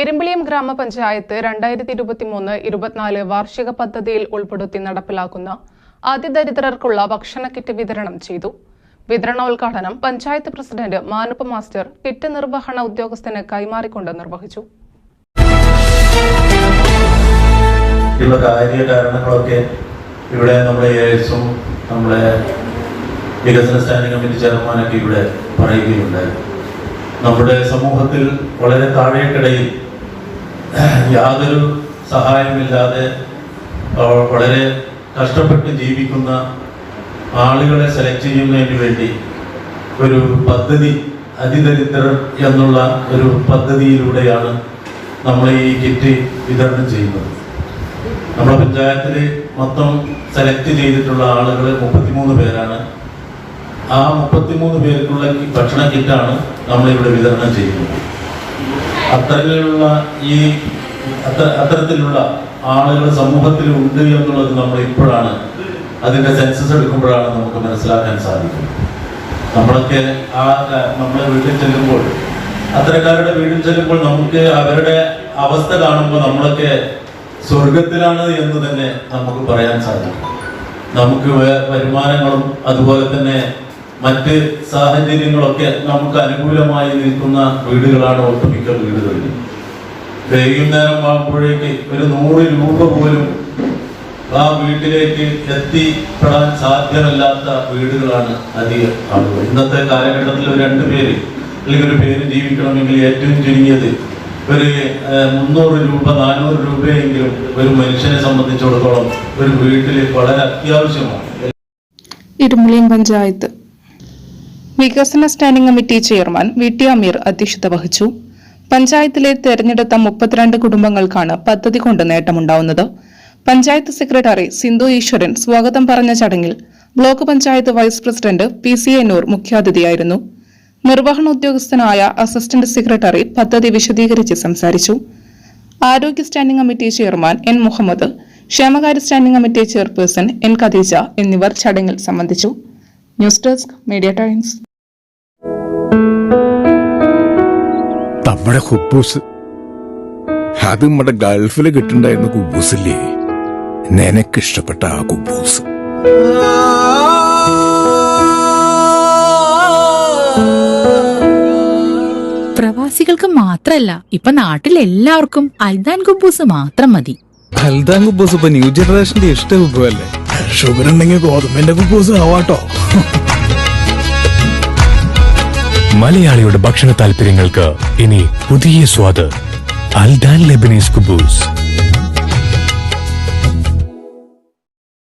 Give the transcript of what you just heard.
എരുമ്പിളിയം ഗ്രാമപഞ്ചായത്ത് 2023-24 വാർഷിക പദ്ധതിയിൽ ഉൾപ്പെടുത്തി നടപ്പിലാക്കുന്ന അതിദരിദ്രർക്കുള്ള ഭക്ഷണ കിറ്റ് വിതരണം ചെയ്തു. വിതരണോദ്ഘാടനം panchayat president Manuppa master kit നിർവഹണ ഉദ്യോഗസ്ഥന് കൈമാറിക്കൊണ്ട് നിർവഹിച്ചു. കാര്യകാരണങ്ങളൊക്കെ ഇവിടെ നമ്മുടെ ഏഴ്സും നമ്മുടെ വികസന സ്റ്റാൻഡിംഗ് കമ്മിറ്റി ചെയർമാനൊക്കെ ഇവിടെ പറയുകയുണ്ടായി. നമ്മുടെ സമൂഹത്തിൽ വളരെ താഴേക്കിടയിൽ യാതൊരു സഹായമില്ലാതെ വളരെ കഷ്ടപ്പെട്ട് ജീവിക്കുന്ന ആളുകളെ സെലക്ട് ചെയ്യുന്നതിന് വേണ്ടി ഒരു പദ്ധതി അതിദരിദ്രർ എന്നുള്ള ഒരു പദ്ധതിയിലൂടെയാണ് നമ്മൾ ഈ കിറ്റ് വിതരണം ചെയ്യുന്നത്. നമ്മുടെ പഞ്ചായത്തിൽ മൊത്തം സെലക്ട് ചെയ്തിട്ടുള്ള ആളുകൾ 33 പേരാണ്. ആ 33 പേർക്കുള്ള ഭക്ഷണ കിറ്റാണ് നമ്മളിവിടെ വിതരണം ചെയ്യുന്നത്. അത്തരത്തിലുള്ള ആളുകൾ സമൂഹത്തിൽ ഉണ്ട് എന്നുള്ളത് നമ്മൾ ഇപ്പോഴാണ് അതിൻ്റെ സെൻസസ് എടുക്കുമ്പോഴാണ് നമുക്ക് മനസ്സിലാക്കാൻ സാധിക്കുന്നത്. നമ്മളൊക്കെ നമ്മളെ വീട്ടിൽ ചെല്ലുമ്പോൾ, അത്തരക്കാരുടെ വീട്ടിൽ ചെല്ലുമ്പോൾ നമുക്ക് അവരുടെ അവസ്ഥ കാണുമ്പോൾ നമ്മളൊക്കെ സ്വർഗത്തിലാണ് എന്ന് തന്നെ നമുക്ക് പറയാൻ സാധിക്കും. നമുക്ക് വരുമാനങ്ങളും അതുപോലെ തന്നെ മറ്റ് സാഹചര്യങ്ങളൊക്കെ നമുക്ക് അനുകൂലമായി നിൽക്കുന്ന വീടുകളാണ് ഒട്ടുമിക്ക വീടുകളിൽ. വൈകുന്നേരം ആകുമ്പോഴേക്ക് ഒരു 100 രൂപ പോലും ആ വീട്ടിലേക്ക് എത്തിപ്പെടാൻ സാധ്യമല്ലാത്ത വീടുകളാണ് അധികം ആളുകൾ. ഇന്നത്തെ കാലഘട്ടത്തിൽ ഒരു 2 പേര് അല്ലെങ്കിൽ ഒരു പേര് ജീവിക്കണമെങ്കിൽ ഏറ്റവും ചുരുങ്ങിയത് ഒരു 300 രൂപ 400 രൂപയെങ്കിലും ഒരു മനുഷ്യനെ സംബന്ധിച്ചിടത്തോളം ഒരു വീട്ടിൽ വളരെ അത്യാവശ്യമാണ്. എരുമ്പിളിയം പഞ്ചായത്ത് വികസന സ്റ്റാൻഡിംഗ് കമ്മിറ്റി ചെയർമാൻ വി.ടി. അമീർ അധ്യക്ഷത വഹിച്ചു. പഞ്ചായത്തിലെ തെരഞ്ഞെടുത്ത 32 കുടുംബങ്ങൾക്കാണ് പദ്ധതി കൊണ്ട് നേട്ടമുണ്ടാവുന്നത്. പഞ്ചായത്ത് സെക്രട്ടറി സിന്ധു ഈശ്വരൻ സ്വാഗതം പറഞ്ഞ ചടങ്ങിൽ block panchayat vice president P C. Ennur മുഖ്യാതിഥിയായിരുന്നു. നിർവഹണ ഉദ്യോഗസ്ഥനായ അസിസ്റ്റന്റ് സെക്രട്ടറി പദ്ധതി വിശദീകരിച്ച് സംസാരിച്ചു. ആരോഗ്യ standing committee chairman N Muhammad, ക്ഷേമകാര്യ standing committee chairperson N Khadija എന്നിവർ ചടങ്ങിൽ സംബന്ധിച്ചു. News desk media times. നമ്മുടെ കുബൂസ് അത് നമ്മുടെ ഗൾഫിൽ കിട്ടുണ്ടായിരുന്ന കുബൂസില്ലേ, നിനക്കിഷ്ടപ്പെട്ട ആ കുബൂസ്. പ്രവാസികൾക്ക് മാത്രല്ല, ഇപ്പൊ നാട്ടിൽ എല്ലാവർക്കും അൽദാൻ കുബൂസ് മാത്രം മതി. അൽദാൻ കുബൂസ് ഇപ്പൊ ന്യൂ ജനറേഷന്റെ ഇഷ്ട കുബുവല്ലേ. ഷുഗർ ഉണ്ടെങ്കിൽ ഗോതമ്പിന്റെ കുബൂസ് ആവാട്ടോ. മലയാളിയുടെ ഭക്ഷണ താല്പര്യങ്ങൾക്ക് ഇനി പുതിയ സ്വാദ്. അൽദാൻ ലെബനീസ് കുബൂസ്.